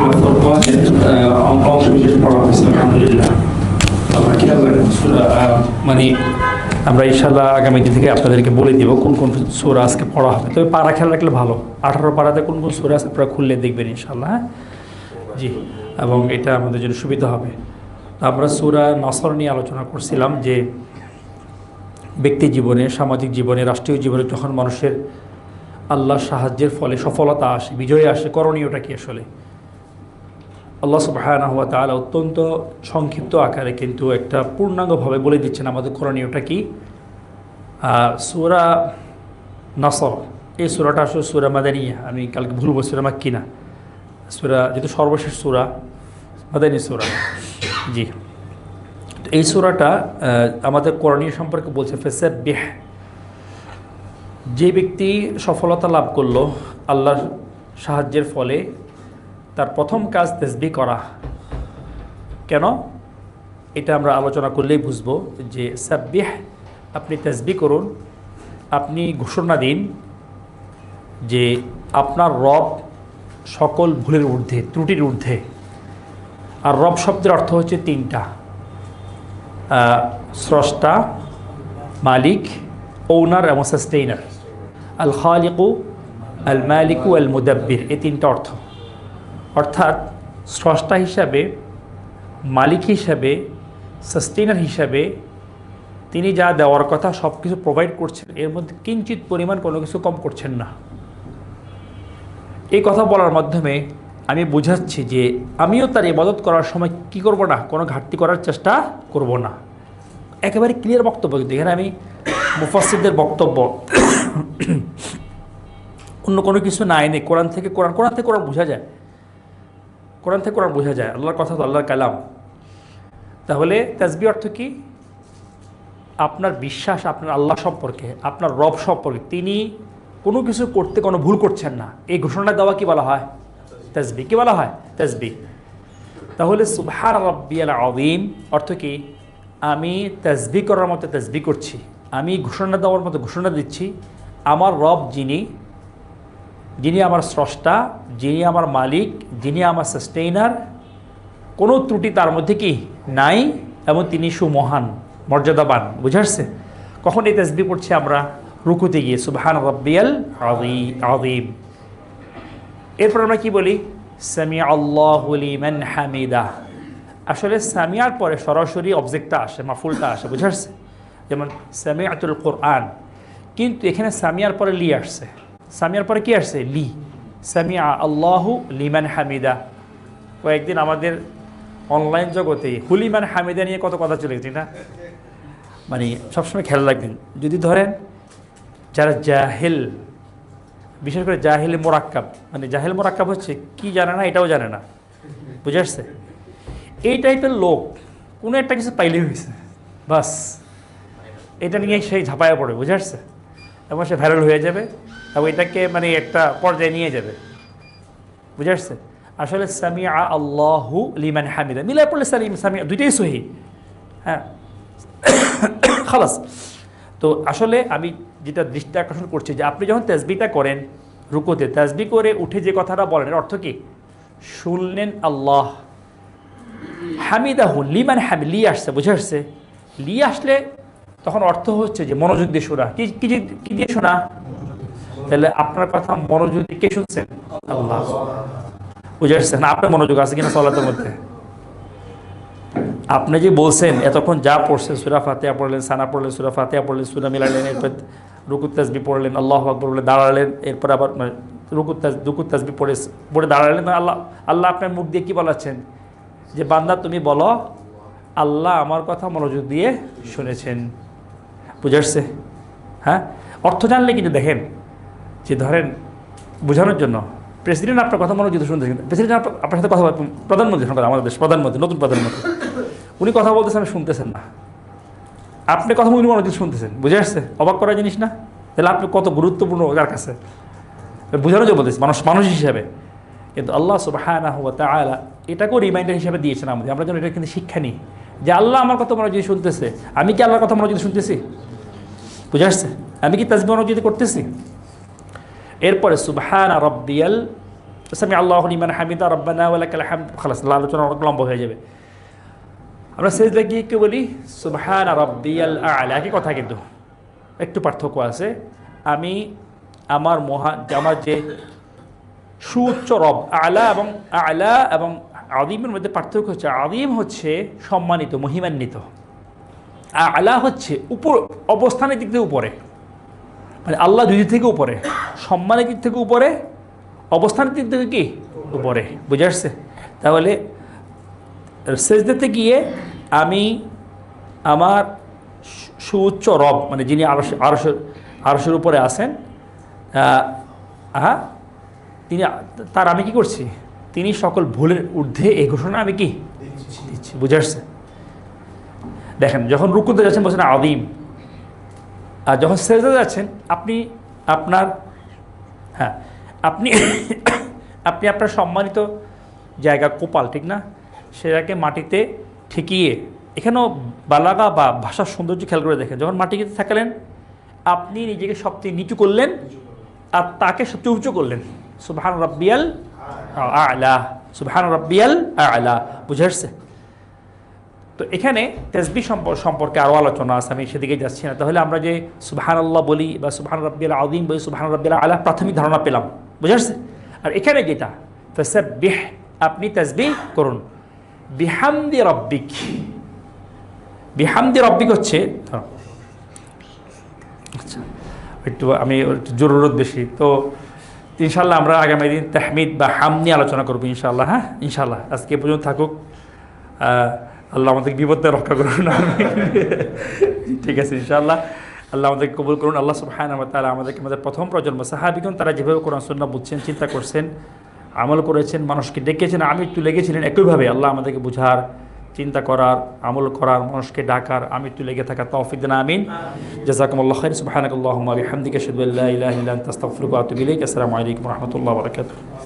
সূরা ফুরকানের অংশ বিশেষ পড়া হয়েছে আলহামদুলিল্লাহ। আমরা খেয়াল রাখবো মানে আমরা ইনশাআল্লাহ আগামী দিন থেকে আপনাদেরকে বলে দিব কোন কোন সূরা আজকে পড়া হবে। তবে পারা খেয়াল রাখলে ভালো, 18 পারাতে কোন কোন সূরা আছে আপনারা খুললে দেখবেন ইনশাআল্লাহ। হ্যাঁ জি, এবং এটা আমাদের জন্য সুবিধা হবে। আমরা সূরা নসর নিয়ে আলোচনা করছিলাম যে ব্যক্তি জীবনে, সামাজিক জীবনে, রাষ্ট্রীয় জীবনে যখন মানুষের আল্লাহর সাহায্যের ফলে সফলতা আসে, বিজয় আসে, করণীয়টা কি আসলে আল্লাহ সুবহানাহু ওয়া তাআলা অত্যন্ত সংক্ষিপ্ত আকারে কিন্তু একটা পূর্ণাঙ্গভাবে বলে দিচ্ছেন আমাদের করণীয়টা কি। সূরা নসর, এই সূরাটা আসলে সূরা মাদানিয়া, আমি কালকে ভুল বলছি সূরা মাক্কি না, সূরা যেহেতু সর্বশেষ সূরা, মাদানী সূরা। জি, তো এই সূরাটা আমাদের করণীয় সম্পর্কে বলছে। ফাসাব্বিহ, যে ব্যক্তি সফলতা লাভ করলো আল্লাহর সাহায্যের ফলে, তার প্রথম কাজ তাসবিহ করা। কেন এটা আমরা আলোচনা করলেই বুঝবো যে সাব্বিহ, আপনি তাসবিহ করুন, আপনি ঘোষণা দিন যে আপনার রব সকল ভুলের ঊর্ধ্বে, ত্রুটির ঊর্ধ্বে। আর রব শব্দের অর্থ হচ্ছে তিনটা: স্রষ্টা, মালিক, ওনার এবং সাস্টেইনার। আল খালিকু, আল মালিকু, আল মুদাব্বির, এই তিনটা অর্থ। অর্থাৎ স্রষ্টা হিসাবে, মালিক হিসাবে, সাস্টেইনার হিসাবে তিনি যা দেওয়ার কথা সব কিছু প্রোভাইড করছেন, এর মধ্যে কিঞ্চিত পরিমাণ কোনো কিছু কম করছেন না। এই কথা বলার মাধ্যমে আমি বুঝাচ্ছি যে আমিও তার ইবাদত করার সময় কি করব না, কোনো ঘাটতি করার চেষ্টা করব না। একেবারে ক্লিয়ার বক্তব্য, কিন্তু এখানে আমি মুফাসসিরদের বক্তব্য অন্য কোনো কিছু না এনে কোরআন থেকে কোরআন বোঝা যায়, কোরআন থেকে কোরআন বোঝা যায়। আল্লাহর কথা তো আল্লাহর কালাম। তাহলে তাসবিহ অর্থ কি? আপনার বিশ্বাস আপনার আল্লাহ সম্পর্কে, আপনার রব সম্পর্কে, তিনি কোনো কিছু করতে কোনো ভুল করছেন না, এই ঘোষণা দেওয়া কি বলা হয়? তাসবিহ। কি বলা হয়? তাসবিহ। তাহলে সুবহান রাব্বিয়াল আযীম অর্থ কি? আমি তাসবিহ করার মতো তাসবিহ করছি, আমি ঘোষণা দেওয়ার মতো ঘোষণা দিচ্ছি আমার রব যিনি আমার স্রষ্টা, যিনি আমার মালিক, যিনি আমার সাস্টেইনার, কোনো ত্রুটি তার মধ্যে কি নাই, এবং তিনি সুমহান, মর্যাদাবান। বুঝে আসছে? কখন এই তাসবিহ পড়ছি আমরা? রুকুতে গিয়ে সুবহান রাব্বিয়াল আযীম। এরপর আমরা কি বলি? সামিআ আল্লাহু লিমান হামিদা। আসলে সামিয়ার পরে সরাসরি অবজেক্টটা আসে, মাফুলটা আসে। বুঝে আসছে? যেমন সামিআতুল কোরআন, কিন্তু এখানে সামিয়ার পরে লি আসছে। সামিয়ার পরে কি আসছে? লি। সামিআ আল্লাহু লিমান হামিদা। কয়েকদিন আমাদের অনলাইন জগতে হুলিমান হামিদা নিয়ে কত কথা চলে গেছে না? মানে সবসময় খেয়াল রাখবেন, যদি ধরেন যারা জাহেল, বিশেষ করে জাহেল মোরাক্কাব, মানে জাহেল মোরাক্কাব হচ্ছে কি জানে না, এটাও জানে না। বুঝে আসছে? এই টাইপের লোক কোনো একটা কিছু পাইলেই হয়েছে, বাস এটা নিয়ে সেই ঝাঁপায়া পড়ে। বুঝে আসছে? এবং সে ভাইরাল হয়ে যাবে এবং এটাকে মানে একটা পর্যায়ে নিয়ে যাবে। বুঝে আসছে? আসলে সামিআ আল্লাহু লিমান হামিদা মিলাই পড়লে সামিআ দুইটাই সহি। হ্যাঁ, খালাস। তো আসলে আমি যেটা দৃষ্টি আকর্ষণ করছি যে আপনি যখন তাসবিহটা করেন রুকুতে, তাসবিহ করে উঠে যে কথাটা বলেন এর অর্থ কি? শুনলেন আল্লাহ, হামিদাহু লিমান হামিদ, লি আসছে। বুঝে আসছে? লি আসলে তখন অর্থ হচ্ছে যে মনোযোগ দিয়ে শোনা। কি দিয়ে শোনা? তাহলে আপনার কথা মনোযোগ দিয়ে কে শুনছেন? আল্লাহ। বুঝে আসছে না? আপনার মনোযোগ আছে কিনা সালাতের মধ্যে? আপনি যে বলছেন এতক্ষণ যা পড়ছেন, সূরা ফাতিহা পড়লেন, সানা পড়লেন, সূরা ফাতিহা পড়লেন, সূরা মিলালেন, এরপর রুকুত তাসবিহ পড়লেন, আল্লাহু আকবার বলে দাঁড়ালেন, এরপর আবার রুকুত তাসবিহ পড়ে দাঁড়ালেন। আল্লাহ আপনার মুখ দিয়ে কি বলাচ্ছেন? যে বান্দা তুমি বলো আল্লাহ আমার কথা মনোযোগ দিয়ে শুনেছেন। বুঝে আসছে? হ্যাঁ, অর্থ জানলে কিন্তু দেখেন যে ধরেন বোঝানোর জন্য প্রেসিডেন্ট আপনার কথা মনোযোগ দিয়ে শুনতেছেন, প্রেসিডেন্ট আপনার সাথে কথা, প্রধানমন্ত্রী সরকার, আমাদের দেশ প্রধানমন্ত্রী, নতুন প্রধানমন্ত্রী, উনি কথা বলতেছেন, আপনি শুনতেছেন না, আপনি কথা উনি মনোযোগ শুনতেছেন। বুঝে আসছে? অবাক করার জিনিস না? তাহলে আপনি কত গুরুত্বপূর্ণ যার কাছে, বোঝানোর জন্য বলতেছি মানুষ হিসাবে। কিন্তু আল্লাহ সুবহানাহু ওয়া তাআলা এটাকেও রিমাইন্ডার হিসাবে দিয়েছেন আমাদের, আমরা যেন এটা কিন্তু শিক্ষা নিই যে আল্লাহ আমার কথা মনোযোগ শুনতেছে, আমি কি আল্লাহর কথা মনোযোগ শুনতেছি? বুঝে আসছে? আমি কি তাসবিহ মনোযোগ করতেছি? এরপরে সুবহান রাব্বিয়াল সামি আল্লাহু লিমান হামিদা রব্বানা ওয়া লাকাল হামদ, খালাস, আলোচনা অনেক লম্বা হয়ে যাবে। আমরা সেজদা গিয়ে কি বলি? সুবহানা রাব্বিয়াল আ'লা, একই কথা কিন্তু একটু পার্থক্য আছে। আমি আমার যে সুউচ্চ রব, আ'লা এবং আযীমের মধ্যে পার্থক্য হচ্ছে, আযীম হচ্ছে সম্মানিত, মহিমান্বিত, আ'লা হচ্ছে উপর, অবস্থানের দিক থেকে উপরে, মানে আল্লাহ দুই দিক থেকে উপরে, সম্মানের দিক থেকে উপরে, অবস্থানের দিক থেকে কি উপরে, বুঝে আসছে? তাহলে সেজদাতে গিয়ে আমি আমার সুউচ্চ রব, মানে যিনি আরশের উপরে আছেন, তিনি, তার আমি কি করছি? তিনি সকল ভুলের ঊর্ধ্বে, এই ঘোষণা আমি কি দিচ্ছি, বুঝে আসছে? দেখেন, যখন রুকুতে যাচ্ছেন বলছেন আযীম, আর যখন সেজদাতে যাচ্ছেন আপনি আপনার সম্মানিত জায়গা, কোপাল, ঠিক না, সেটাকে মাটিতে ঠেকিয়ে, এখানেও বালাগা বা ভাষার সৌন্দর্য খেয়াল করে দেখেন, যখন মাটিতে থাকলেন আপনি নিজেকে সবচেয়ে নিচু করলেন আর তাকে সবচেয়ে উঁচু করলেন। সুবহান রাব্বিয়াল আ'লা, সুবহান রাব্বিয়াল আ'লা, বুঝে আসছে? তো এখানে তাসবিহ সম্পর্কে আরও আলোচনা আছে, আমি সেদিকে যাচ্ছি না। তাহলে আমরা যে সুবহানাল্লাহ বলি বা সুবহান রাব্বিয়াল আযীম বলি, সুবহান রাব্বিয়াল আ'লা, প্রাথমিক ধারণা পেলাম, বুঝে আসছে? আর এখানে যেটা ফাসাব্বিহ, আপনি তাসবিহ করুন, বিহামদি রাব্বিক। বিহামদি রাব্বিক হচ্ছে, আচ্ছা একটু আমি জরুরত বেশি, তো ইনশাল্লাহ আমরা আগামী দিন তাহমিদ বা হাম নিয়ে আলোচনা করবো ইনশাআল্লাহ। হ্যাঁ, ইনশাআল্লাহ আজকে পর্যন্ত থাকুক। আল্লাহ আমাদের বিপদে রক্ষা করুন। ঠিক আছে, ইনশাআল্লাহ আল্লাহ আমাদেরকে কবুল করুন। আল্লাহ সুবহানাহু ওয়া তাআলা আমাদেরকে, আমাদের প্রথম প্রজন্ম সাহাবীগণ, তারা যেভাবে কোরআন সুন্নাহ বুঝছেন, চিন্তা করছেন, আমল করেছেন, মানুষকে ডেকেছেন, আমি একটু লেগেছিলেন একইভাবে, আল্লাহ আমাদেরকে বুঝার, চিন্তা করার, আমল করার, মানুষকে ডাকার, আমি একটু লেগে থাকার তৌফিক দেন, আমিন। জাযাকুমুল্লাহু খাইর। সুবহানাকাল্লাহুম্মা ওয়া বিহামদিকা আশহাদু আল্লা ইলাহা ইল্লা আনতা আস্তাগফিরুকা ওয়া আতুবু ইলাইক। আসসালামু আলাইকুম ওয়া রাহমাতুল্লাহি ওয়া বারাকাতুহু।